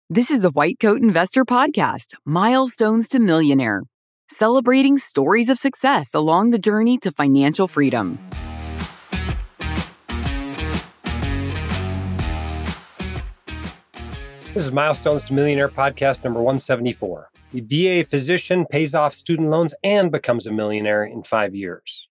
This is the White Coat Investor Podcast, Milestones to Millionaire, celebrating stories of success along the journey to financial freedom. This is Milestones to Millionaire Podcast number 174. The VA physician pays off student loans and becomes a millionaire in 5 years.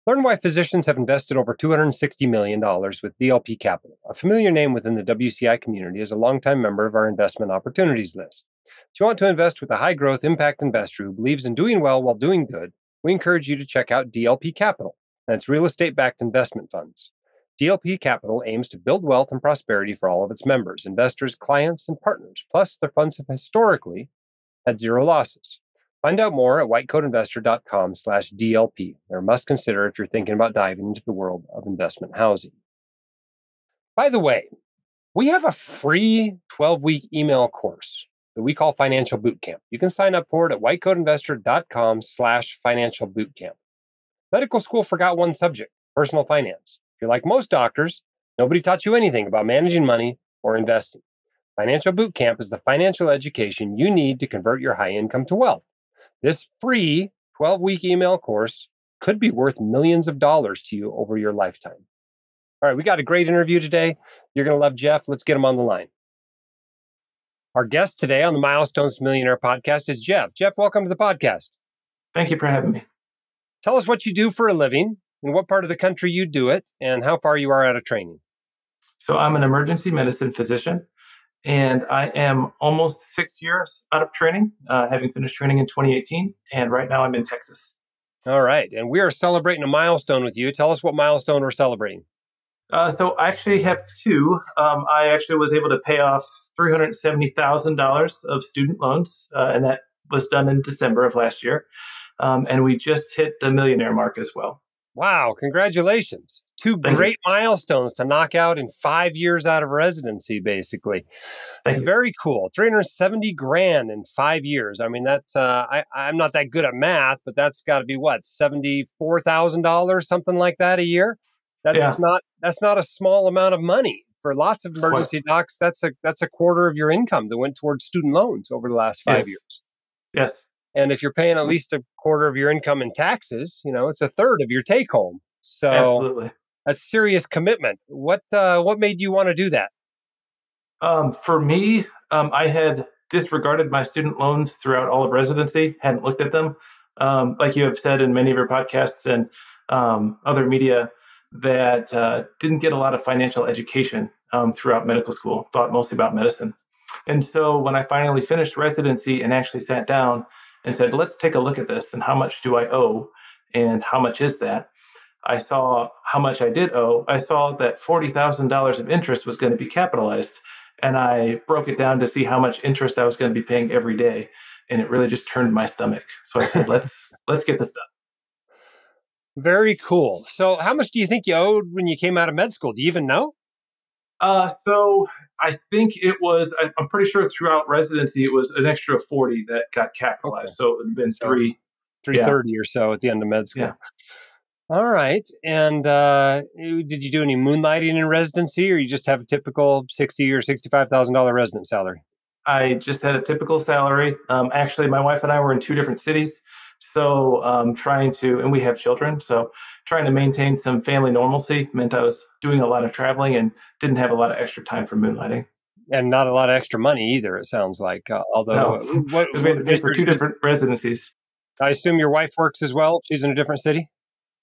Learn why physicians have invested over $260 million with DLP Capital, a familiar name within the WCI community as a longtime member of our investment opportunities list. If you want to invest with a high-growth impact investor who believes in doing well while doing good, we encourage you to check out DLP Capital and its real estate-backed investment funds. DLP Capital aims to build wealth and prosperity for all of its members, investors, clients, and partners. Plus, their funds have historically had zero losses. Find out more at whitecoatinvestor.com/DLP. They're a must consider if you're thinking about diving into the world of investment housing. By the way, we have a free 12-week email course that we call Financial Bootcamp. You can sign up for it at whitecoatinvestor.com/financial bootcamp. Medical school forgot one subject, personal finance. If you're like most doctors, nobody taught you anything about managing money or investing. Financial Bootcamp is the financial education you need to convert your high income to wealth. This free 12-week email course could be worth millions of dollars to you over your lifetime. All right, we got a great interview today. You're going to love Jeff. Let's get him on the line. Our guest today on the Milestones to Millionaire podcast is Jeff. Jeff, welcome to the podcast. Thank you for having me. Tell us what you do for a living, in what part of the country you do it, and how far you are out of training. So I'm an emergency medicine physician, and I am almost 6 years out of training, having finished training in 2018, and right now I'm in Texas. All right, and we are celebrating a milestone with you. Tell us what milestone we're celebrating. So I actually have two. I actually was able to pay off $370,000 of student loans, and that was done in December of last year. And we just hit the millionaire mark as well. Wow, congratulations. Two great milestones to knock out in 5 years out of residency, basically. It's very cool. 370 grand in 5 years. I mean, that's, I'm not that good at math, but that's got to be what, $74,000, something like that a year? That's not a small amount of money. For lots of emergency docs, that's a quarter of your income that went towards student loans over the last 5 years. Yes. And if you're paying at least a quarter of your income in taxes, it's a third of your take home. So absolutely, a serious commitment. What made you want to do that? For me, I had disregarded my student loans throughout all of residency, hadn't looked at them. Like you have said in many of your podcasts and other media, that didn't get a lot of financial education throughout medical school, thought mostly about medicine. And so when I finally finished residency and actually sat down and said, let's take a look at this and how much do I owe and how much is that? I saw how much I did owe. I saw that $40,000 of interest was going to be capitalized. And I broke it down to see how much interest I was going to be paying every day. And it really just turned my stomach. So I said, let's get this done. Very cool. So how much do you think you owed when you came out of med school? Do you even know? So I think it was, I'm pretty sure throughout residency, it was an extra 40 that got capitalized. Okay. So it would have been 330 or so at the end of med school. Yeah. All right. And did you do any moonlighting in residency, or you just have a typical $60,000 or $65,000 resident salary? I just had a typical salary. Actually, my wife and I were in two different cities. So and we have children. So trying to maintain some family normalcy meant I was doing a lot of traveling and didn't have a lot of extra time for moonlighting. And not a lot of extra money either, it sounds like. Although we had to pay for two different residencies. I assume your wife works as well. She's in a different city?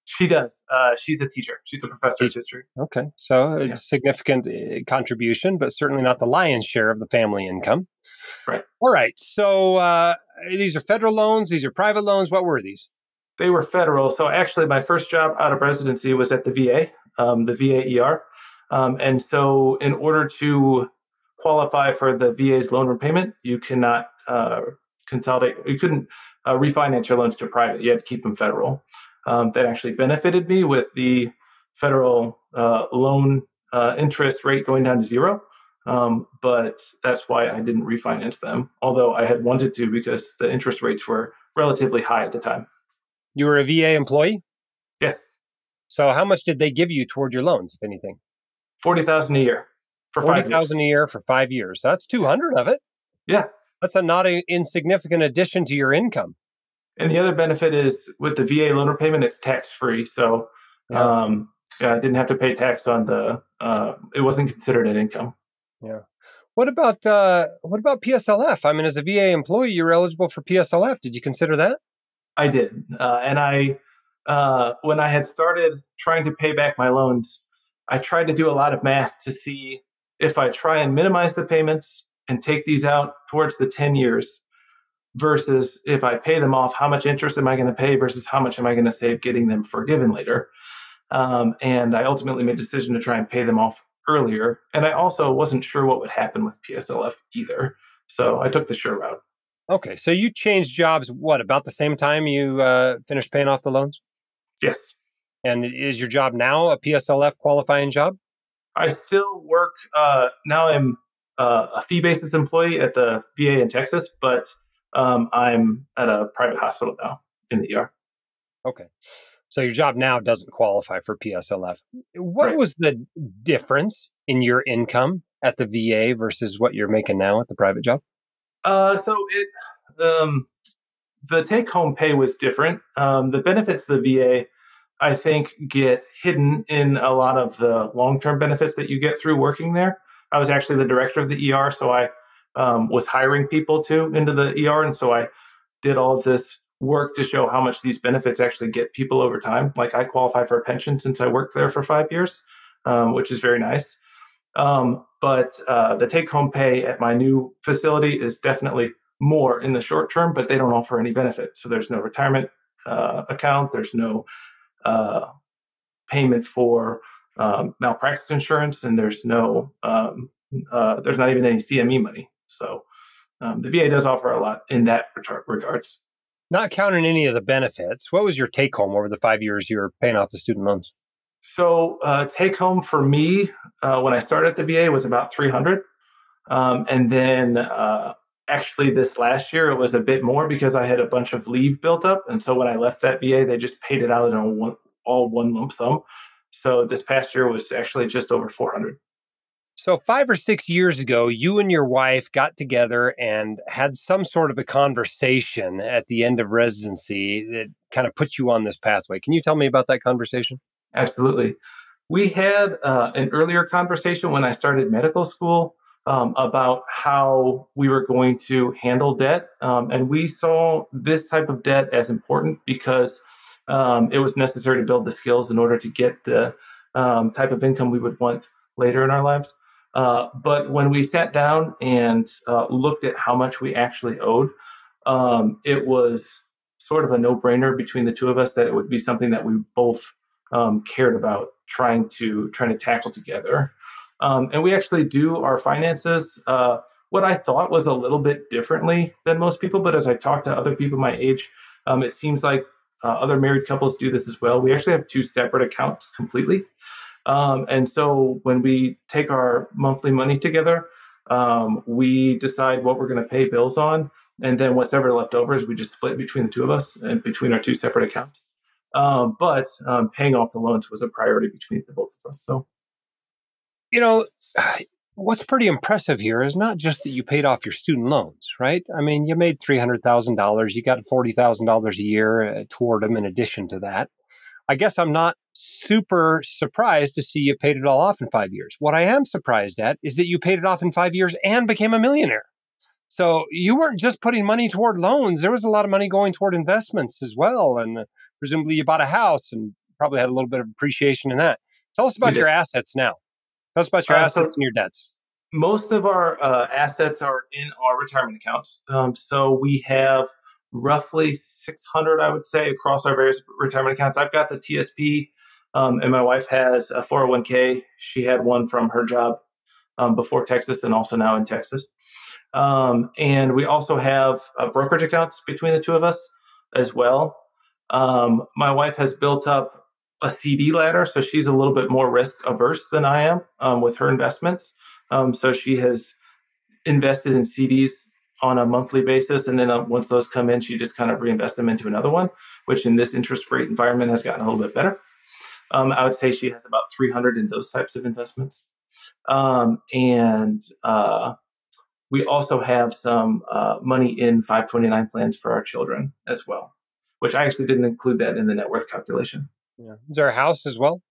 She does. She's a teacher. She's a professor of history. Okay. So a significant contribution, but certainly not the lion's share of the family income. Right. All right. So these are federal loans. These are private loans. What were these? They were federal. So actually, my first job out of residency was at the VA, the VA ER. And so in order to qualify for the VA's loan repayment, you cannot consolidate. You couldn't refinance your loans to private. You had to keep them federal. That actually benefited me with the federal loan interest rate going down to zero. But that's why I didn't refinance them, although I had wanted to because the interest rates were relatively high at the time. You were a VA employee? Yes. So how much did they give you toward your loans, if anything? $40,000 a year. for 40,000 5 years. a year for 5 years. That's 200 of it. Yeah. That's a not a insignificant addition to your income. And the other benefit is with the VA loan repayment, it's tax free. So Yeah. I didn't have to pay tax on it wasn't considered an income. Yeah. What about PSLF? I mean, as a VA employee, you're eligible for PSLF. Did you consider that? I did. When I had started trying to pay back my loans, I tried to do a lot of math to see if I try and minimize the payments and take these out towards the 10 years versus if I pay them off, how much interest am I going to pay versus how much am I going to save getting them forgiven later. And I ultimately made a decision to try and pay them off earlier. And I also wasn't sure what would happen with PSLF either. So I took the sure route. Okay. So you changed jobs, about the same time you finished paying off the loans? Yes. And is your job now a PSLF qualifying job? I still work, now I'm a fee basis employee at the VA in Texas, but I'm at a private hospital now in the ER. Okay. So your job now doesn't qualify for PSLF. What Right. was the difference in your income at the VA versus what you're making now at the private job? So the take home pay was different. The benefits of the VA, I think, get hidden in a lot of the long term benefits that you get through working there. I was actually the director of the ER, so I was hiring people too into the ER, and so I did all of this work to show how much these benefits actually get people over time. Like I qualify for a pension since I worked there for 5 years, which is very nice. But the take home pay at my new facility is definitely more in the short term, but they don't offer any benefits. So there's no retirement account, there's no uh, payment for malpractice insurance, and there's there's not even any CME money. So the VA does offer a lot in that regards. Not counting any of the benefits, what was your take home over the 5 years you were paying off the student loans? So take home for me when I started at the VA was about 300, and then actually this last year it was a bit more because I had a bunch of leave built up, and so when I left that VA, they just paid it out in all one lump sum. So this past year was actually just over 400. So 5 or 6 years ago, you and your wife got together and had some sort of a conversation at the end of residency that kind of put you on this pathway. Can you tell me about that conversation? Absolutely. We had an earlier conversation when I started medical school about how we were going to handle debt. And we saw this type of debt as important because it was necessary to build the skills in order to get the type of income we would want later in our lives. But when we sat down and looked at how much we actually owed, it was sort of a no-brainer between the two of us that it would be something that we both cared about trying to tackle together. And we actually do our finances. What I thought was a little bit differently than most people, but as I talk to other people my age, it seems like other married couples do this as well. We actually have two separate accounts completely. And so when we take our monthly money together, we decide what we're going to pay bills on. And then whatever left over is we just split between the two of us and between our two separate accounts. But paying off the loans was a priority between the both of us. So, You know, what's pretty impressive here is not just that you paid off your student loans, right? I mean, you made $300,000, you got $40,000 a year toward them in addition to that. I guess I'm not super surprised to see you paid it all off in 5 years. What I am surprised at is that you paid it off in 5 years and became a millionaire. So you weren't just putting money toward loans. There was a lot of money going toward investments as well. And presumably you bought a house and probably had a little bit of appreciation in that. Tell us we about did. your assets now. Tell us about your assets So and your debts. most of our assets are in our retirement accounts. So we have roughly 600, I would say, across our various retirement accounts. I've got the TSP, and my wife has a 401k. She had one from her job before Texas and also now in Texas. And we also have brokerage accounts between the two of us as well. My wife has built up a CD ladder, so she's a little bit more risk averse than I am with her investments. So she has invested in CDs on a monthly basis, and then once those come in, she just kind of reinvests them into another one, which in this interest rate environment has gotten a little bit better. I would say she has about 300 in those types of investments. And we also have some money in 529 plans for our children as well, which I actually didn't include that in the net worth calculation. Yeah. Is there a house as well?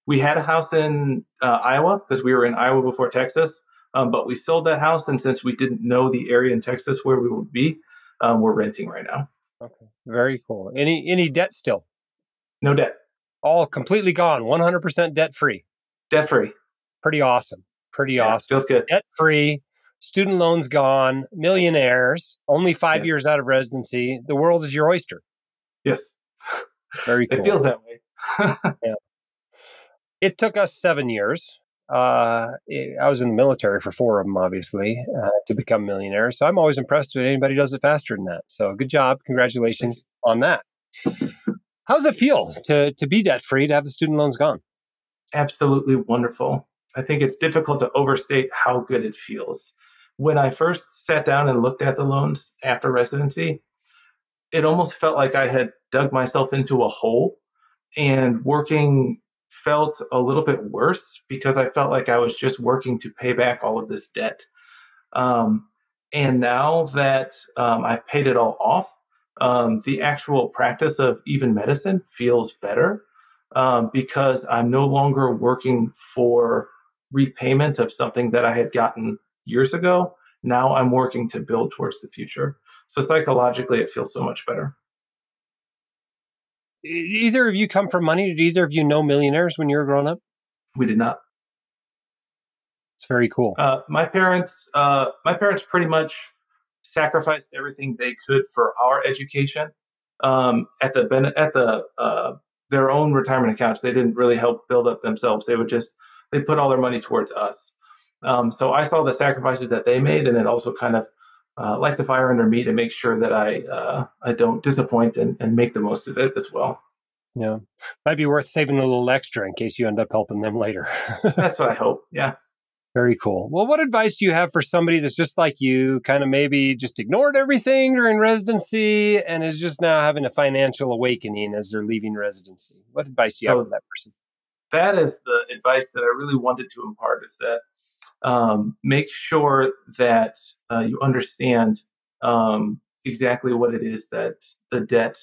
We had a house in Iowa because we were in Iowa before Texas, but we sold that house. And since we didn't know the area in Texas where we would be, we're renting right now. Okay. Very cool. Any debt still? No debt. All completely gone. 100% debt free. Debt free. Pretty awesome. Pretty awesome. Feels good. Debt free. Student loans gone. Millionaires. Only 5 years out of residency. The world is your oyster. Yes. Very cool. It feels that way. Yeah. It took us 7 years. I was in the military for 4 of them, obviously, to become millionaires. So I'm always impressed when anybody does it faster than that. So good job. Congratulations on that. How does it feel to be debt-free, to have the student loans gone? Absolutely wonderful. I think it's difficult to overstate how good it feels. When I first sat down and looked at the loans after residency, it almost felt like I had dug myself into a hole, and working felt a little bit worse because I felt like I was just working to pay back all of this debt. And now that I've paid it all off, the actual practice of even medicine feels better because I'm no longer working for repayment of something that I had gotten years ago. Now I'm working to build towards the future. So psychologically, it feels so much better. Either of you come from money? Did either of you know millionaires when you were growing up? We did not. It's very cool. My parents pretty much sacrificed everything they could for our education. At their own retirement accounts, they didn't really help build up themselves. They put all their money towards us. So I saw the sacrifices that they made, and it also kind of lights a fire under me to make sure that I don't disappoint and make the most of it as well. Yeah, might be worth saving a little extra in case you end up helping them later. That's what I hope. Yeah. Very cool. Well, what advice do you have for somebody that's just like you, kind of maybe just ignored everything during residency and is just now having a financial awakening as they're leaving residency? What advice do you have for that person? That is the advice that I really wanted to impart, is that make sure that you understand exactly what it is that the debt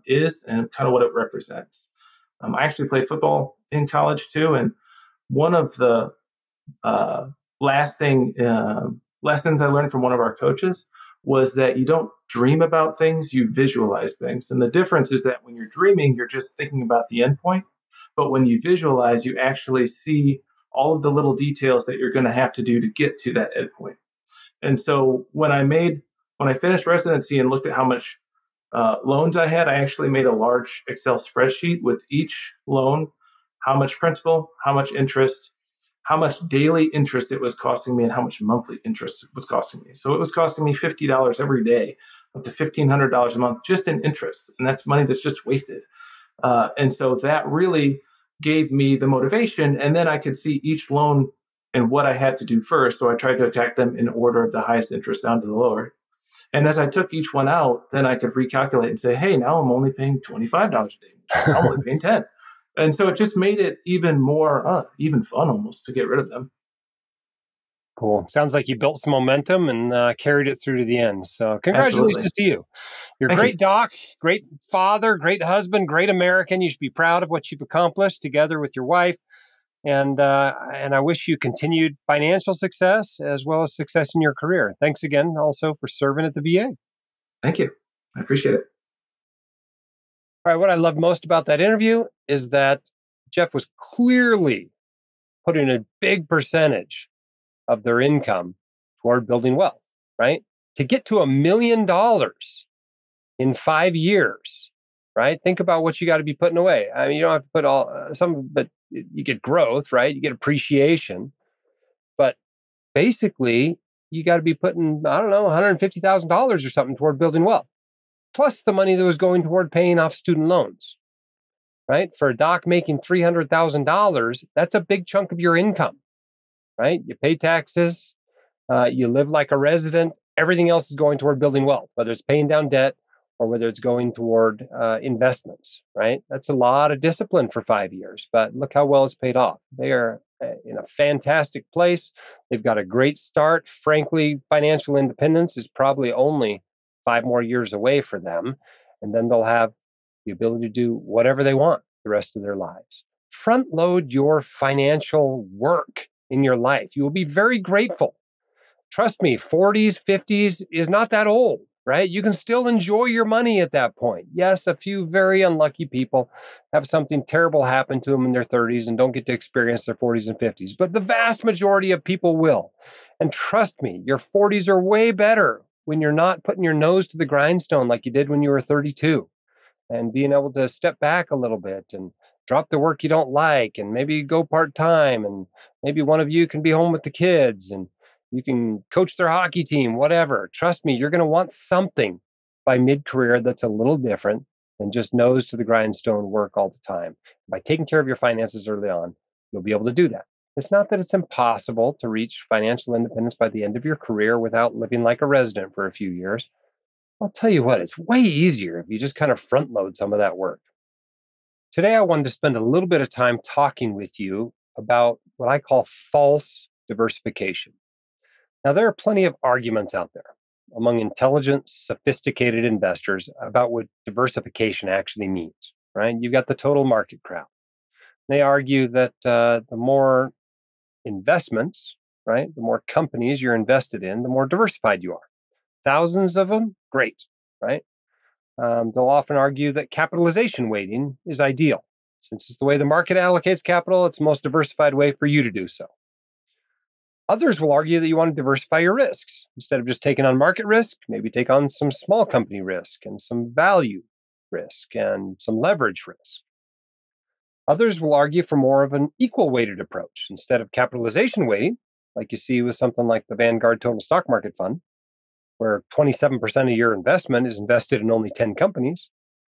is and kind of what it represents. I actually played football in college too, and one of the lasting lessons I learned from one of our coaches was that you don't dream about things, you visualize things. And the difference is that when you're dreaming, you're just thinking about the end point. But when you visualize, you actually see all of the little details that you're going to have to do to get to that end point. And so when I finished residency and looked at how much loans I had, I actually made a large Excel spreadsheet with each loan, how much principal, how much interest, how much daily interest it was costing me, and how much monthly interest it was costing me. So it was costing me $50 every day, up to $1,500 a month just in interest. And that's money that's just wasted. And so that really gave me the motivation. And then I could see each loan and what I had to do first. So I tried to attack them in order of the highest interest down to the lower. And as I took each one out, then I could recalculate and say, hey, now I'm only paying $25 a day. I'm only paying 10. And so it just made it even more, even fun almost to get rid of them. Cool. Sounds like you built some momentum and carried it through to the end. So congratulations to you. You're a great doc, great father, great husband, great American. You should be proud of what you've accomplished together with your wife. And I wish you continued financial success as well as success in your career. Thanks again also for serving at the VA. Thank you. I appreciate it. All right. What I love most about that interview is that Jeff was clearly putting a big percentage of their income toward building wealth, right? To get to $1 million in 5 years, right? Think about what you got to be putting away. I mean, you don't have to put all some, but you get growth, right? You get appreciation, but basically you got to be putting, I don't know, $150,000 or something toward building wealth, plus the money that was going toward paying off student loans, right? For a doc making $300,000, that's a big chunk of your income, right? You pay taxes, you live like a resident. Everything else is going toward building wealth, whether it's paying down debt or whether it's going toward investments, right? That's a lot of discipline for 5 years, but look how well it's paid off. They are in a fantastic place. They've got a great start. Frankly, financial independence is probably only 5 more years away for them. And then they'll have the ability to do whatever they want the rest of their lives. Front load your financial work in your life. You will be very grateful. Trust me, 40s, 50s is not that old, right? You can still enjoy your money at that point. Yes, a few very unlucky people have something terrible happen to them in their 30s and don't get to experience their 40s and 50s, but the vast majority of people will. And trust me, your 40s are way better when you're not putting your nose to the grindstone like you did when you were 32, and being able to step back a little bit and drop the work you don't like and maybe go part-time, and maybe one of you can be home with the kids and you can coach their hockey team, whatever. Trust me, you're going to want something by mid-career that's a little different than just nose to the grindstone work all the time. By taking care of your finances early on, you'll be able to do that. It's not that it's impossible to reach financial independence by the end of your career without living like a resident for a few years. I'll tell you what, it's way easier if you just kind of front load some of that work. Today, I wanted to spend a little bit of time talking with you about what I call false diversification. Now, there are plenty of arguments out there among intelligent, sophisticated investors about what diversification actually means, right? You've got the total market crowd. They argue that the more investments, right, the more companies you're invested in, the more diversified you are. Thousands of them, great, right? They'll often argue that capitalization weighting is ideal. Since it's the way the market allocates capital, it's the most diversified way for you to do so. Others will argue that you want to diversify your risks. Instead of just taking on market risk, maybe take on some small company risk and some value risk and some leverage risk. Others will argue for more of an equal weighted approach. Instead of capitalization weighting, like you see with something like the Vanguard Total Stock Market Fund, where 27% of your investment is invested in only 10 companies,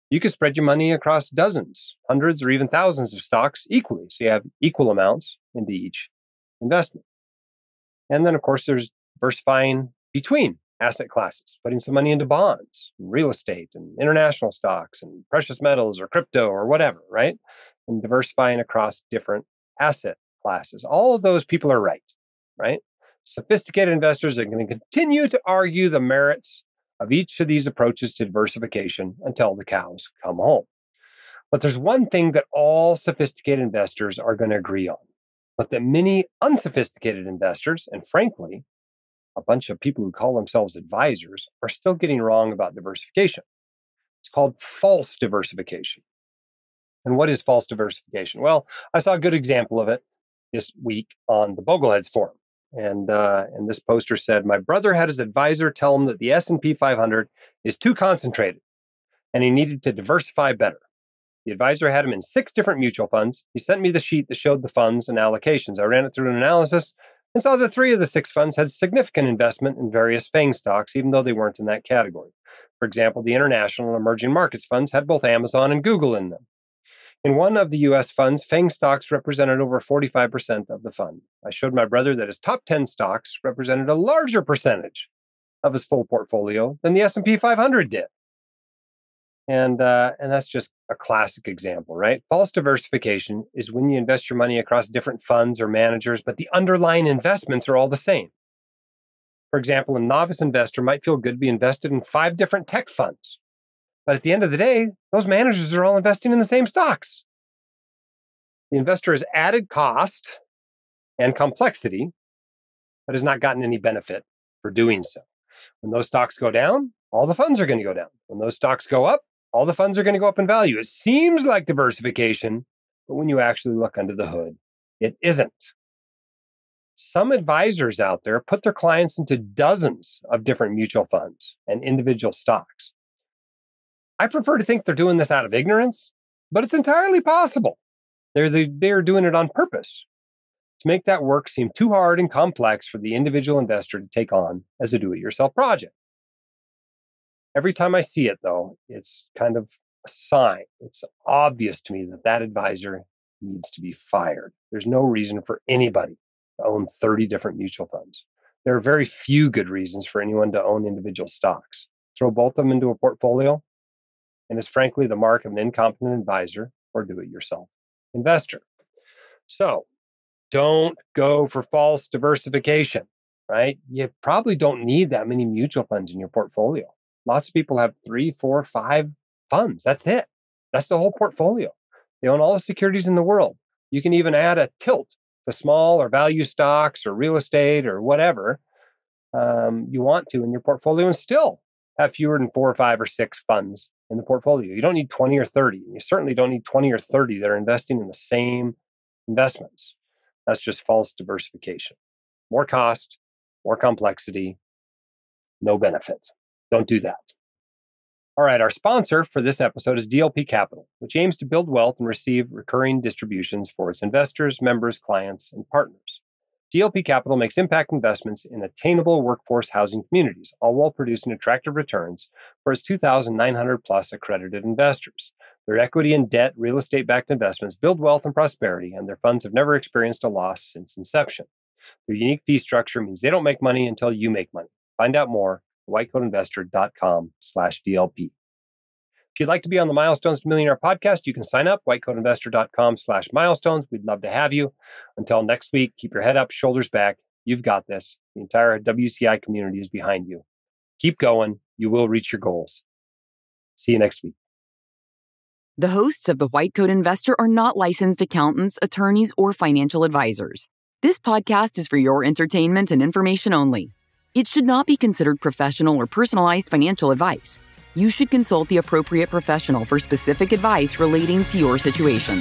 you can spread your money across dozens, hundreds, or even thousands of stocks equally. So you have equal amounts into each investment. And then, of course, there's diversifying between asset classes, putting some money into bonds, and real estate, and international stocks, and precious metals, or crypto, or whatever, right? And diversifying across different asset classes. All of those people are right? Sophisticated investors are going to continue to argue the merits of each of these approaches to diversification until the cows come home. But there's one thing that all sophisticated investors are going to agree on, but that many unsophisticated investors, and frankly, a bunch of people who call themselves advisors, are still getting wrong about diversification. It's called false diversification. And what is false diversification? Well, I saw a good example of it this week on the Bogleheads forum. And this poster said, my brother had his advisor tell him that the S&P 500 is too concentrated and he needed to diversify better. The advisor had him in 6 different mutual funds. He sent me the sheet that showed the funds and allocations. I ran it through an analysis and saw that 3 of the 6 funds had significant investment in various FANG stocks, even though they weren't in that category. For example, the international and emerging markets funds had both Amazon and Google in them. In one of the U.S. funds, FANG stocks represented over 45% of the fund. I showed my brother that his top 10 stocks represented a larger percentage of his full portfolio than the S&P 500 did. And that's just a classic example, right? False diversification is when you invest your money across different funds or managers, but the underlying investments are all the same. For example, a novice investor might feel good to be invested in 5 different tech funds. But at the end of the day, those managers are all investing in the same stocks. The investor has added cost and complexity, but has not gotten any benefit for doing so. When those stocks go down, all the funds are going to go down. When those stocks go up, all the funds are going to go up in value. It seems like diversification, but when you actually look under the hood, it isn't. Some advisors out there put their clients into dozens of different mutual funds and individual stocks. I prefer to think they're doing this out of ignorance, but it's entirely possible. They're doing it on purpose to make that work seem too hard and complex for the individual investor to take on as a do-it-yourself project. Every time I see it, though, it's kind of a sign. It's obvious to me that that advisor needs to be fired. There's no reason for anybody to own 30 different mutual funds. There are very few good reasons for anyone to own individual stocks. Throw both of them into a portfolio, and it's frankly the mark of an incompetent advisor or do-it-yourself investor. So, Don't go for false diversification, right? You probably don't need that many mutual funds in your portfolio. Lots of people have 3, 4, 5 funds. That's it. That's the whole portfolio. They own all the securities in the world. You can even add a tilt to small or value stocks or real estate or whatever you want to in your portfolio and still have fewer than 4 or 5 or 6 funds in the portfolio. You don't need 20 or 30. You certainly don't need 20 or 30 that are investing in the same investments. That's just false diversification. More cost, more complexity, no benefit. Don't do that. All right, our sponsor for this episode is DLP Capital, which aims to build wealth and receive recurring distributions for its investors, members, clients, and partners. DLP Capital makes impact investments in attainable workforce housing communities, all while producing attractive returns for its 2,900 plus accredited investors. Their equity and debt real estate-backed investments build wealth and prosperity, and their funds have never experienced a loss since inception. Their unique fee structure means they don't make money until you make money. Find out more at whitecoatinvestor.com/DLP. If you'd like to be on the Milestones to Millionaire podcast, you can sign up, whitecoatinvestor.com/milestones. We'd love to have you. Until next week, keep your head up, shoulders back. You've got this. The entire WCI community is behind you. Keep going. You will reach your goals. See you next week. The hosts of The White Coat Investor are not licensed accountants, attorneys, or financial advisors. This podcast is for your entertainment and information only. It should not be considered professional or personalized financial advice. You should consult the appropriate professional for specific advice relating to your situation.